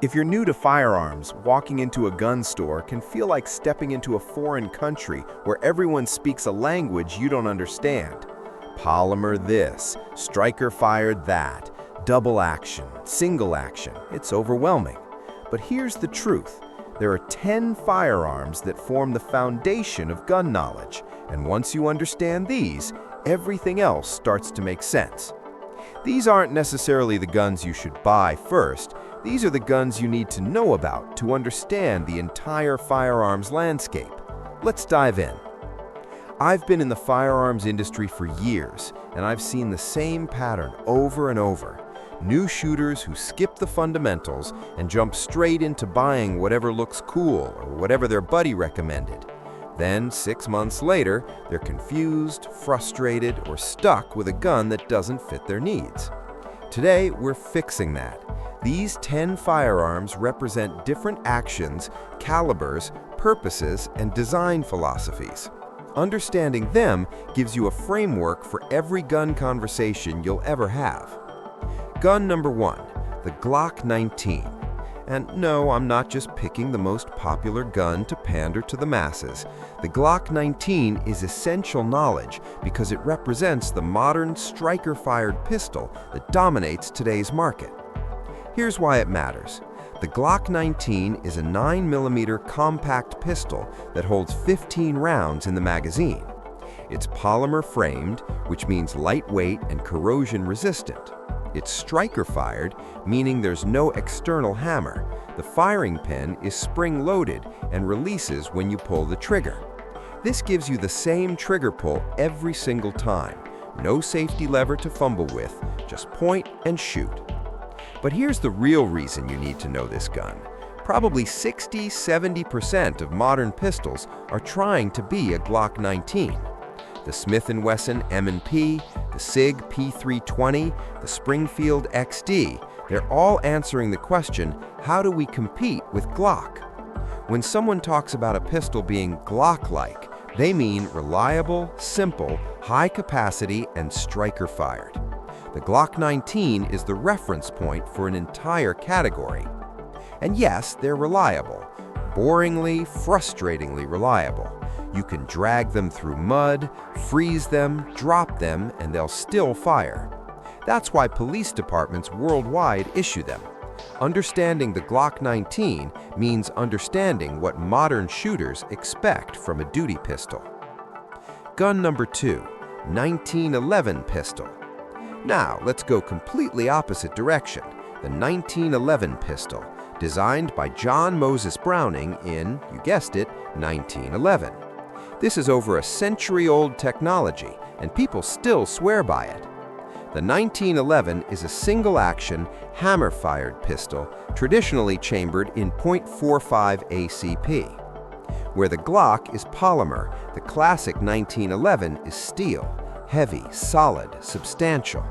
If you're new to firearms, walking into a gun store can feel like stepping into a foreign country where everyone speaks a language you don't understand. Polymer this, striker fired that, double action, single action. It's overwhelming. But here's the truth. There are 10 firearms that form the foundation of gun knowledge, and once you understand these, everything else starts to make sense. These aren't necessarily the guns you should buy first. These are the guns you need to know about to understand the entire firearms landscape. Let's dive in. I've been in the firearms industry for years, and I've seen the same pattern over and over. New shooters who skip the fundamentals and jump straight into buying whatever looks cool or whatever their buddy recommended. Then, 6 months later, they're confused, frustrated, or stuck with a gun that doesn't fit their needs. Today, we're fixing that. These 10 firearms represent different actions, calibers, purposes, and design philosophies. Understanding them gives you a framework for every gun conversation you'll ever have. Gun number 1, the Glock 19. And no, I'm not just picking the most popular gun to pander to the masses. The Glock 19 is essential knowledge because it represents the modern striker-fired pistol that dominates today's market. Here's why it matters. The Glock 19 is a 9mm compact pistol that holds 15 rounds in the magazine. It's polymer framed, which means lightweight and corrosion resistant. It's striker-fired, meaning there's no external hammer. The firing pin is spring-loaded and releases when you pull the trigger. This gives you the same trigger pull every single time. No safety lever to fumble with, just point and shoot. But here's the real reason you need to know this gun. Probably 60–70% of modern pistols are trying to be a Glock 19. The Smith & Wesson M&P, the SIG P320, the Springfield XD, they're all answering the question, how do we compete with Glock? When someone talks about a pistol being Glock-like, they mean reliable, simple, high capacity, and striker-fired. The Glock 19 is the reference point for an entire category. And yes, they're reliable. Boringly, frustratingly reliable. You can drag them through mud, freeze them, drop them, and they'll still fire. That's why police departments worldwide issue them. Understanding the Glock 19 means understanding what modern shooters expect from a duty pistol. Gun number 2, 1911 pistol. Now, let's go completely opposite direction. The 1911 pistol, designed by John Moses Browning in, you guessed it, 1911. This is over a century-old technology, and people still swear by it. The 1911 is a single-action, hammer-fired pistol, traditionally chambered in .45 ACP. Where the Glock is polymer, the classic 1911 is steel, heavy, solid, substantial.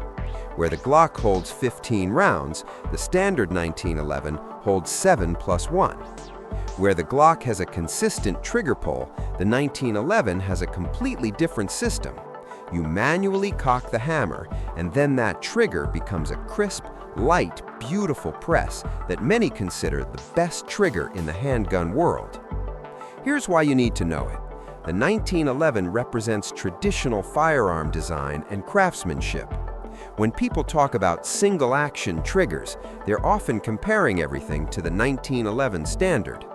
Where the Glock holds 15 rounds, the standard 1911 holds 7+1. Where the Glock has a consistent trigger pull, the 1911 has a completely different system. You manually cock the hammer, and then that trigger becomes a crisp, light, beautiful press that many consider the best trigger in the handgun world. Here's why you need to know it. The 1911 represents traditional firearm design and craftsmanship. When people talk about single-action triggers, they're often comparing everything to the 1911 standard.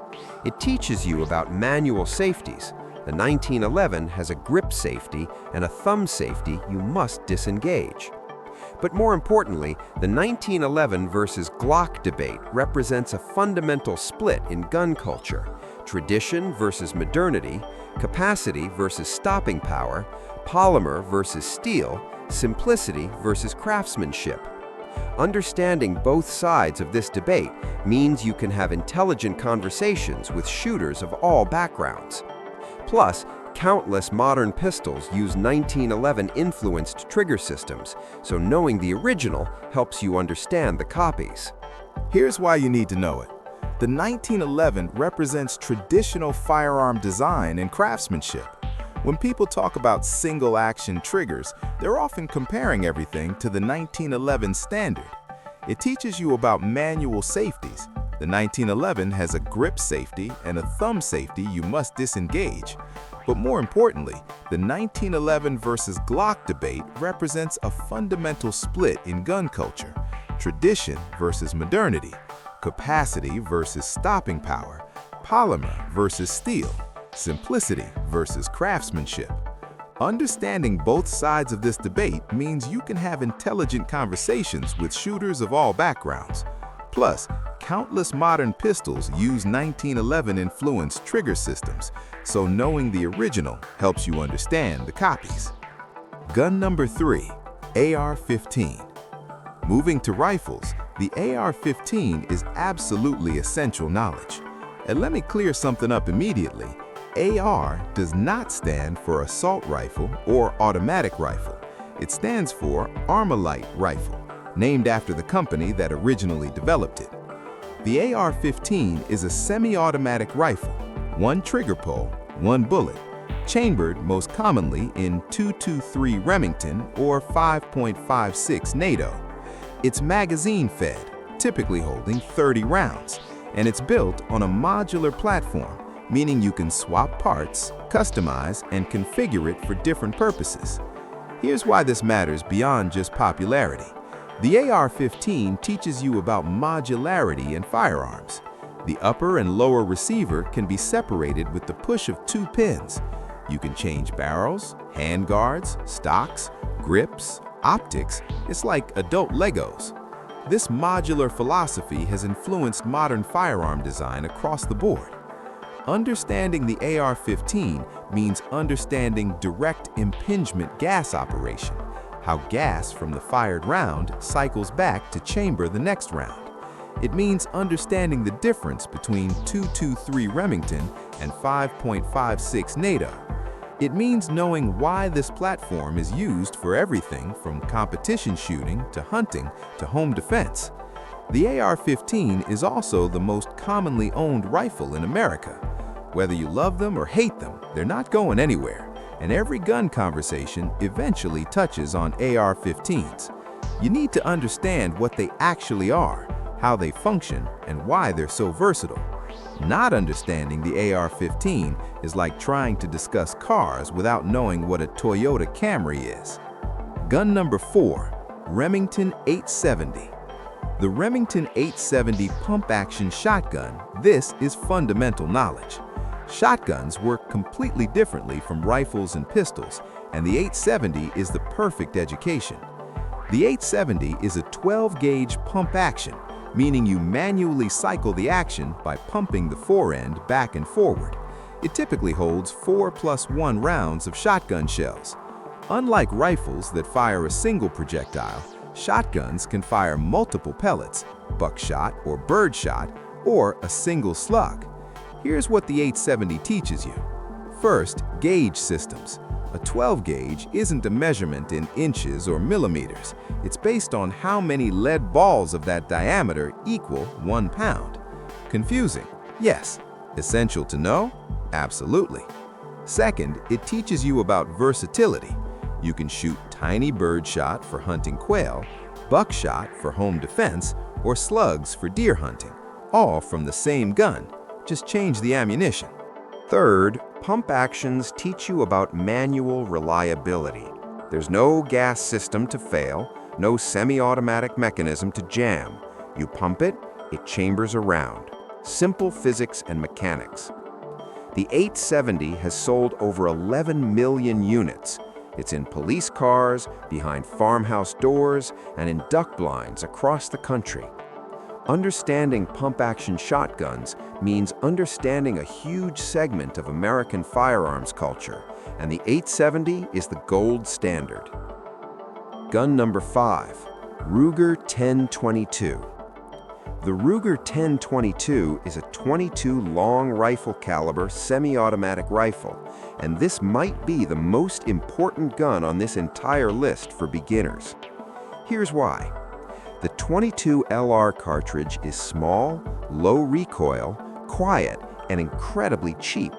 It teaches you about manual safeties. The 1911 has a grip safety and a thumb safety you must disengage. But more importantly, the 1911 versus Glock debate represents a fundamental split in gun culture. Tradition versus modernity, capacity versus stopping power, polymer versus steel, simplicity versus craftsmanship. Understanding both sides of this debate means you can have intelligent conversations with shooters of all backgrounds. Plus, countless modern pistols use 1911-influenced trigger systems, so knowing the original helps you understand the copies. Here's why you need to know it. The 1911 represents traditional firearm design and craftsmanship. When people talk about single-action triggers, they're often comparing everything to the 1911 standard. It teaches you about manual safeties. The 1911 has a grip safety and a thumb safety you must disengage. But more importantly, the 1911 versus Glock debate represents a fundamental split in gun culture: tradition versus modernity, capacity versus stopping power, polymer versus steel, simplicity versus craftsmanship. Understanding both sides of this debate means you can have intelligent conversations with shooters of all backgrounds. Plus, countless modern pistols use 1911-influenced trigger systems, so knowing the original helps you understand the copies. Gun number 3, AR-15. Moving to rifles, the AR-15 is absolutely essential knowledge. And let me clear something up immediately. AR does not stand for assault rifle or automatic rifle. It stands for Armalite rifle, named after the company that originally developed it. The AR-15 is a semi-automatic rifle, one trigger pull, one bullet, chambered most commonly in .223 Remington or 5.56 NATO. It's magazine-fed, typically holding 30 rounds, and it's built on a modular platform, meaning you can swap parts, customize, and configure it for different purposes. Here's why this matters beyond just popularity. The AR-15 teaches you about modularity in firearms. The upper and lower receiver can be separated with the push of 2 pins. You can change barrels, handguards, stocks, grips, optics. It's like adult Legos. This modular philosophy has influenced modern firearm design across the board. Understanding the AR-15 means understanding direct impingement gas operation, how gas from the fired round cycles back to chamber the next round. It means understanding the difference between .223 Remington and 5.56 NATO. It means knowing why this platform is used for everything from competition shooting to hunting to home defense. The AR-15 is also the most commonly owned rifle in America. Whether you love them or hate them, they're not going anywhere, and every gun conversation eventually touches on AR-15s. You need to understand what they actually are, how they function, and why they're so versatile. Not understanding the AR-15 is like trying to discuss cars without knowing what a Toyota Camry is. Gun number 4, Remington 870. The Remington 870 pump-action shotgun, this is fundamental knowledge. Shotguns work completely differently from rifles and pistols, and the 870 is the perfect education. The 870 is a 12-gauge pump-action, meaning you manually cycle the action by pumping the forend back and forward. It typically holds 4+1 rounds of shotgun shells. Unlike rifles that fire a single projectile, shotguns can fire multiple pellets, buckshot or birdshot, or a single slug. Here's what the 870 teaches you. First, gauge systems. A 12-gauge isn't a measurement in inches or millimeters. It's based on how many lead balls of that diameter equal 1 pound. Confusing? Yes. Essential to know? Absolutely. Second, it teaches you about versatility. You can shoot tiny birdshot for hunting quail, buckshot for home defense, or slugs for deer hunting, all from the same gun. Just change the ammunition. Third, pump actions teach you about manual reliability. There's no gas system to fail, no semi-automatic mechanism to jam. You pump it, it chambers around. Simple physics and mechanics. The 870 has sold over 11 million units. It's in police cars, behind farmhouse doors, and in duck blinds across the country. Understanding pump-action shotguns means understanding a huge segment of American firearms culture, and the 870 is the gold standard. Gun number 5, Ruger 1022. The Ruger 1022 is a .22 long rifle caliber semi-automatic rifle, and this might be the most important gun on this entire list for beginners. Here's why. The .22 LR cartridge is small, low recoil, quiet, and incredibly cheap.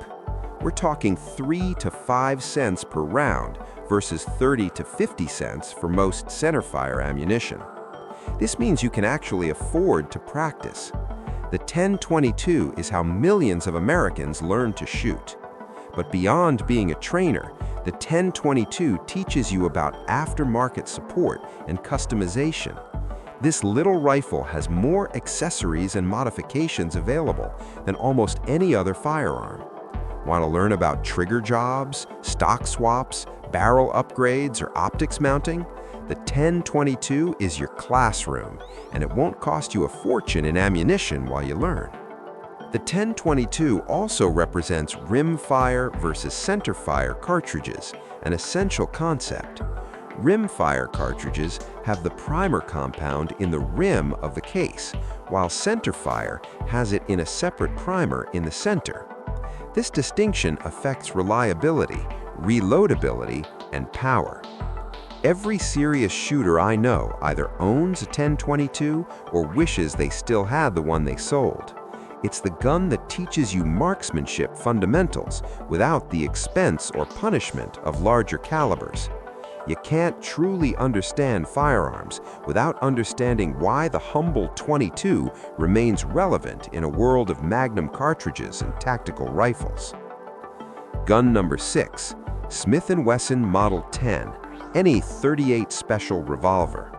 We're talking 3 to 5 cents per round versus 30 to 50 cents for most centerfire ammunition. This means you can actually afford to practice. The 10-22 is how millions of Americans learn to shoot. But beyond being a trainer, the 10-22 teaches you about aftermarket support and customization. This little rifle has more accessories and modifications available than almost any other firearm. Want to learn about trigger jobs, stock swaps, barrel upgrades, or optics mounting? The 10-22 is your classroom, and it won't cost you a fortune in ammunition while you learn. The 10-22 also represents rimfire versus centerfire cartridges, an essential concept. Rimfire cartridges have the primer compound in the rim of the case, while centerfire has it in a separate primer in the center. This distinction affects reliability, reloadability, and power. Every serious shooter I know either owns a 10-22 or wishes they still had the one they sold. It's the gun that teaches you marksmanship fundamentals without the expense or punishment of larger calibers. You can't truly understand firearms without understanding why the humble .22 remains relevant in a world of Magnum cartridges and tactical rifles. Gun number 6, Smith & Wesson Model 10, any .38 Special revolver.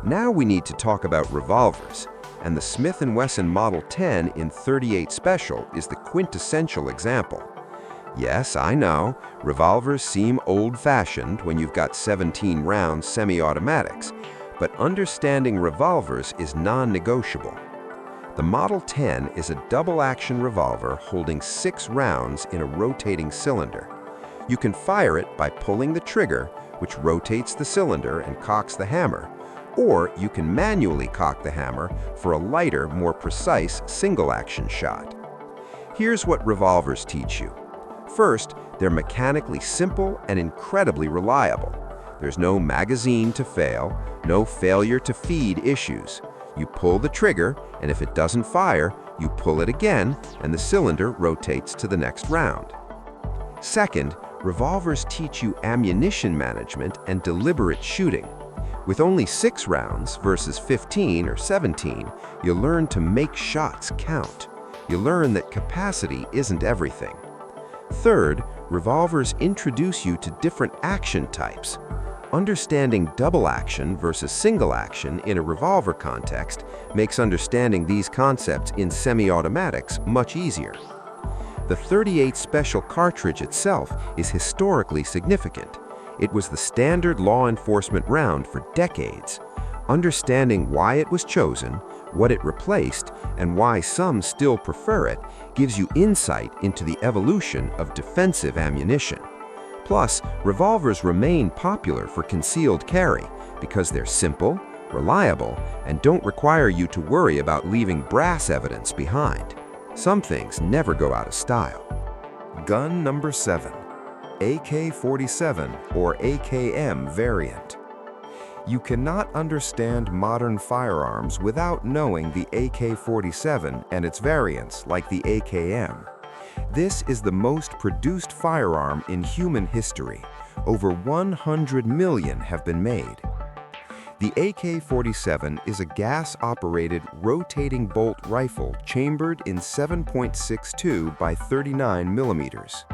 Now we need to talk about revolvers, and the Smith & Wesson Model 10 in .38 Special is the quintessential example. Yes, I know, revolvers seem old-fashioned when you've got 17-round semi-automatics, but understanding revolvers is non-negotiable. The Model 10 is a double-action revolver holding 6 rounds in a rotating cylinder. You can fire it by pulling the trigger, which rotates the cylinder and cocks the hammer, or you can manually cock the hammer for a lighter, more precise single-action shot. Here's what revolvers teach you. First, they're mechanically simple and incredibly reliable. There's no magazine to fail, no failure to feed issues. You pull the trigger, and if it doesn't fire, you pull it again, and the cylinder rotates to the next round. Second, revolvers teach you ammunition management and deliberate shooting. With only 6 rounds versus 15 or 17, you learn to make shots count. You learn that capacity isn't everything. Third, revolvers introduce you to different action types. Understanding double action versus single action in a revolver context makes understanding these concepts in semi-automatics much easier. The .38 Special cartridge itself is historically significant. It was the standard law enforcement round for decades. Understanding why it was chosen, what it replaced, and why some still prefer it gives you insight into the evolution of defensive ammunition. Plus, revolvers remain popular for concealed carry because they're simple, reliable, and don't require you to worry about leaving brass evidence behind. Some things never go out of style. Gun number 7, AK-47 or AKM variant. You cannot understand modern firearms without knowing the AK-47 and its variants like the AKM. This is the most produced firearm in human history. Over 100 million have been made. The AK-47 is a gas-operated rotating bolt rifle chambered in 7.62 by 39 millimeters.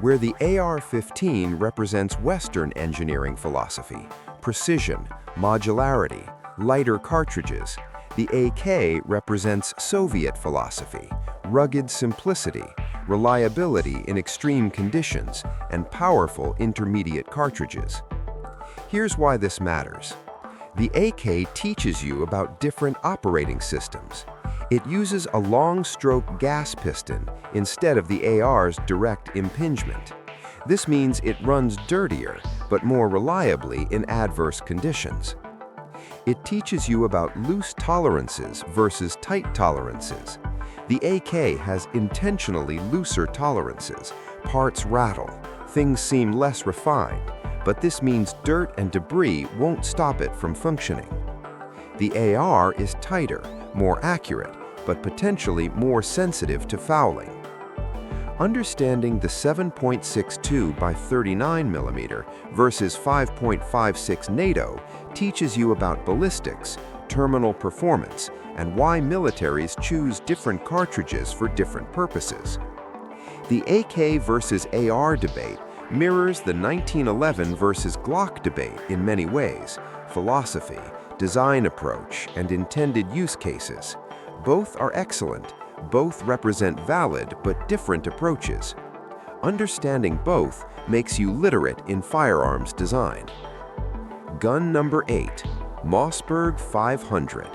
Where the AR-15 represents Western engineering philosophy, precision, modularity, lighter cartridges, the AK represents Soviet philosophy, rugged simplicity, reliability in extreme conditions, and powerful intermediate cartridges. Here's why this matters. The AK teaches you about different operating systems. It uses a long-stroke gas piston instead of the AR's direct impingement. This means it runs dirtier, but more reliably in adverse conditions. It teaches you about loose tolerances versus tight tolerances. The AK has intentionally looser tolerances. Parts rattle, things seem less refined, but this means dirt and debris won't stop it from functioning. The AR is tighter, more accurate, but potentially more sensitive to fouling. Understanding the 7.62 by 39 millimeter versus 5.56 NATO teaches you about ballistics, terminal performance, and why militaries choose different cartridges for different purposes. The AK versus AR debate mirrors the 1911 versus Glock debate in many ways: philosophy, design approach, and intended use cases. Both are excellent. Both represent valid but different approaches. Understanding both makes you literate in firearms design. Gun number 8, Mossberg 500.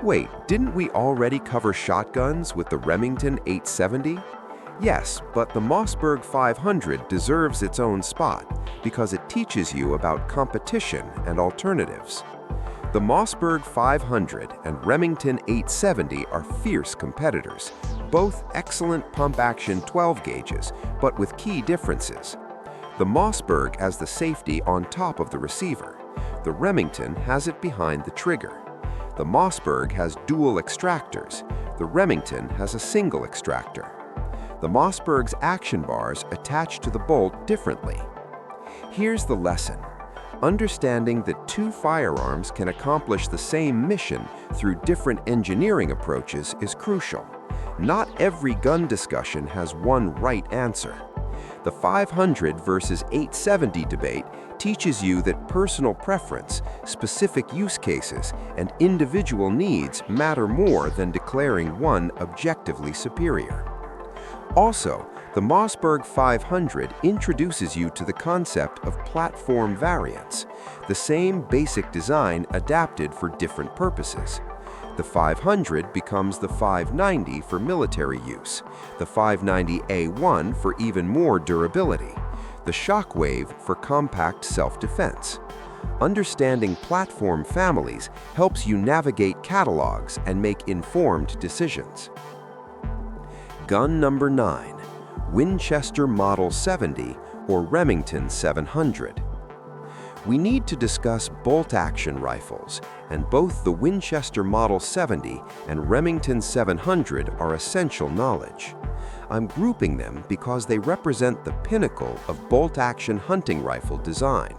Wait, didn't we already cover shotguns with the Remington 870? Yes, but the Mossberg 500 deserves its own spot because it teaches you about competition and alternatives. The Mossberg 500 and Remington 870 are fierce competitors, both excellent pump-action 12 gauges, but with key differences. The Mossberg has the safety on top of the receiver. The Remington has it behind the trigger. The Mossberg has dual extractors. The Remington has a single extractor. The Mossberg's action bars attach to the bolt differently. Here's the lesson. Understanding that two firearms can accomplish the same mission through different engineering approaches is crucial. Not every gun discussion has one right answer. The 500 versus 870 debate teaches you that personal preference, specific use cases, and individual needs matter more than declaring one objectively superior. Also, the Mossberg 500 introduces you to the concept of platform variants, the same basic design adapted for different purposes. The 500 becomes the 590 for military use, the 590A1 for even more durability, the Shockwave for compact self-defense. Understanding platform families helps you navigate catalogs and make informed decisions. Gun number 9, Winchester Model 70 or Remington 700. We need to discuss bolt-action rifles, and both the Winchester Model 70 and Remington 700 are essential knowledge. I'm grouping them because they represent the pinnacle of bolt-action hunting rifle design.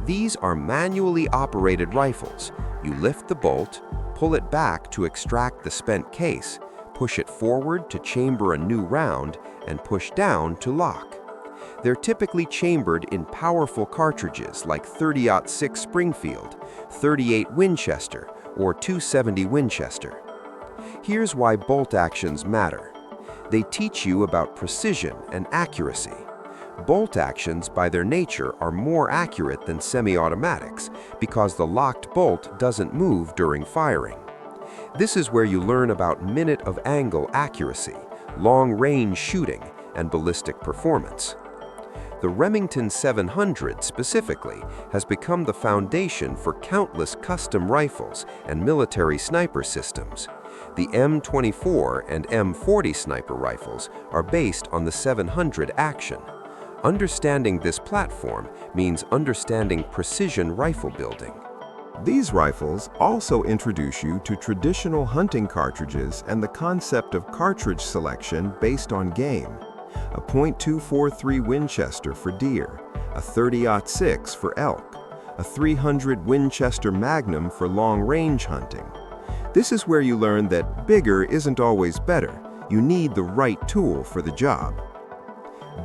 These are manually operated rifles. You lift the bolt, pull it back to extract the spent case, push it forward to chamber a new round, and push down to lock. They're typically chambered in powerful cartridges like 30-06 Springfield, 38 Winchester, or 270 Winchester. Here's why bolt actions matter. They teach you about precision and accuracy. Bolt actions, by their nature, are more accurate than semi-automatics because the locked bolt doesn't move during firing. This is where you learn about minute of angle accuracy, long-range shooting, and ballistic performance. The Remington 700 specifically has become the foundation for countless custom rifles and military sniper systems. The M24 and M40 sniper rifles are based on the 700 action. Understanding this platform means understanding precision rifle building. These rifles also introduce you to traditional hunting cartridges and the concept of cartridge selection based on game. A .243 Winchester for deer, a 30-06 for elk, a 300 Winchester Magnum for long-range hunting. This is where you learn that bigger isn't always better. You need the right tool for the job.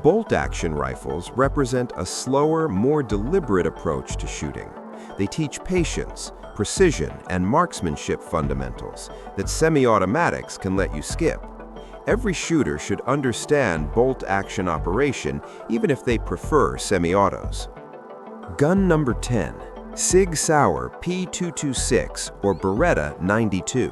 Bolt-action rifles represent a slower, more deliberate approach to shooting. They teach patience, precision, and marksmanship fundamentals that semi-automatics can let you skip. Every shooter should understand bolt-action operation, even if they prefer semi-autos. Gun number 10, Sig Sauer P226 or Beretta 92.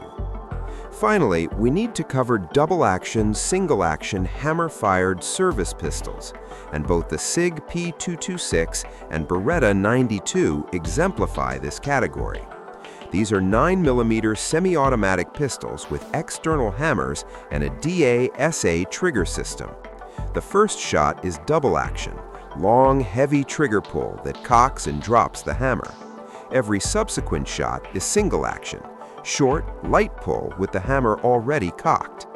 Finally, we need to cover double-action, single-action, hammer-fired service pistols, and both the Sig P226 and Beretta 92 exemplify this category. These are 9mm semi-automatic pistols with external hammers and a DA/SA trigger system. The first shot is double-action, long, heavy trigger pull that cocks and drops the hammer. Every subsequent shot is single-action, short, light pull with the hammer already cocked.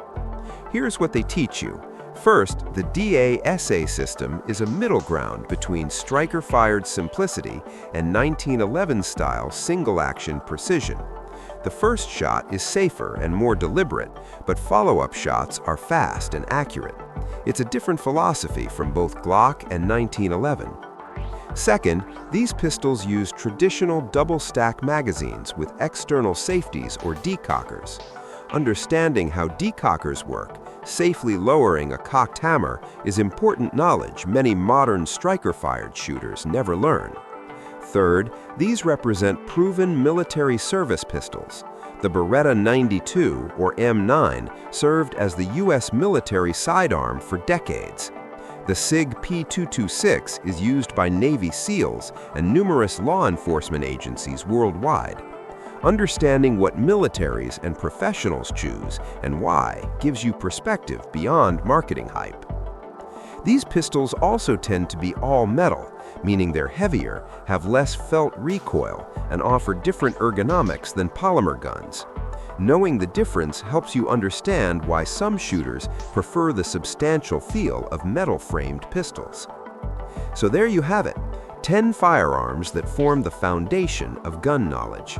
Here's what they teach you. First, the DASA system is a middle ground between striker-fired simplicity and 1911-style single-action precision. The first shot is safer and more deliberate, but follow-up shots are fast and accurate. It's a different philosophy from both Glock and 1911. Second, these pistols use traditional double-stack magazines with external safeties or decockers. Understanding how decockers work, safely lowering a cocked hammer, is important knowledge many modern striker-fired shooters never learn. Third, these represent proven military service pistols. The Beretta 92, or M9, served as the U.S. military sidearm for decades. The SIG P226 is used by Navy SEALs and numerous law enforcement agencies worldwide. Understanding what militaries and professionals choose and why gives you perspective beyond marketing hype. These pistols also tend to be all metal, meaning they're heavier, have less felt recoil, and offer different ergonomics than polymer guns. Knowing the difference helps you understand why some shooters prefer the substantial feel of metal-framed pistols. So there you have it, 10 firearms that form the foundation of gun knowledge.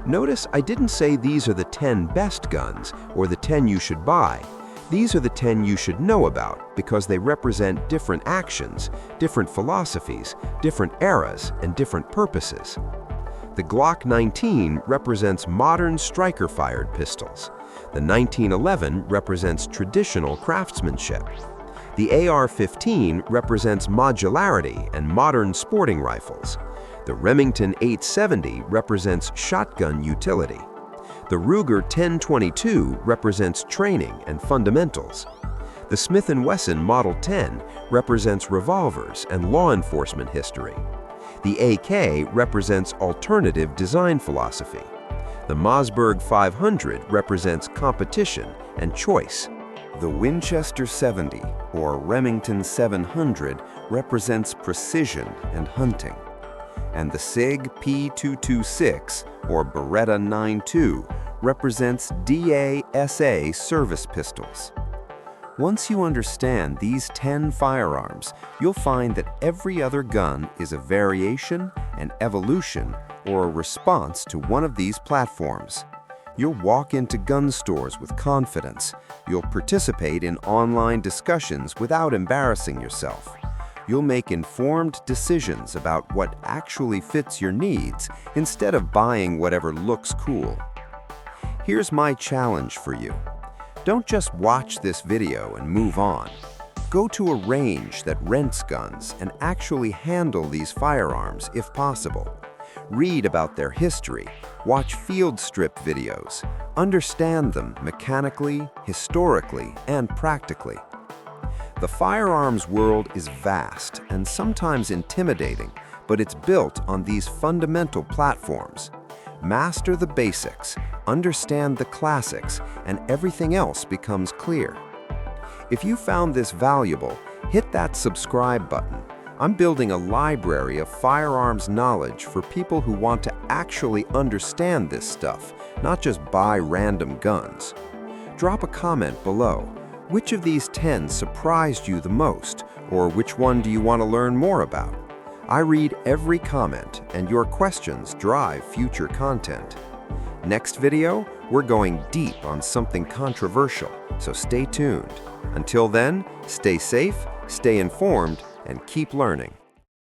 Notice I didn't say these are the 10 best guns or the 10 you should buy. These are the 10 you should know about because they represent different actions, different philosophies, different eras, and different purposes. The Glock 19 represents modern striker-fired pistols. The 1911 represents traditional craftsmanship. The AR-15 represents modularity and modern sporting rifles. The Remington 870 represents shotgun utility. The Ruger 1022 represents training and fundamentals. The Smith & Wesson Model 10 represents revolvers and law enforcement history. The AK represents alternative design philosophy. The Mossberg 500 represents competition and choice. The Winchester 70, or Remington 700, represents precision and hunting. And the SIG P226, or Beretta 92, represents DASA service pistols. Once you understand these 10 firearms, you'll find that every other gun is a variation, an evolution, or a response to one of these platforms. You'll walk into gun stores with confidence. You'll participate in online discussions without embarrassing yourself. You'll make informed decisions about what actually fits your needs instead of buying whatever looks cool. Here's my challenge for you. Don't just watch this video and move on. Go to a range that rents guns and actually handle these firearms if possible. Read about their history, watch field strip videos, understand them mechanically, historically, and practically. The firearms world is vast and sometimes intimidating, but it's built on these fundamental platforms. Master the basics, understand the classics, and everything else becomes clear. If you found this valuable, hit that subscribe button. I'm building a library of firearms knowledge for people who want to actually understand this stuff, not just buy random guns. Drop a comment below. Which of these 10 surprised you the most, or which one do you want to learn more about? I read every comment, and your questions drive future content. Next video, we're going deep on something controversial, so stay tuned. Until then, stay safe, stay informed, and keep learning.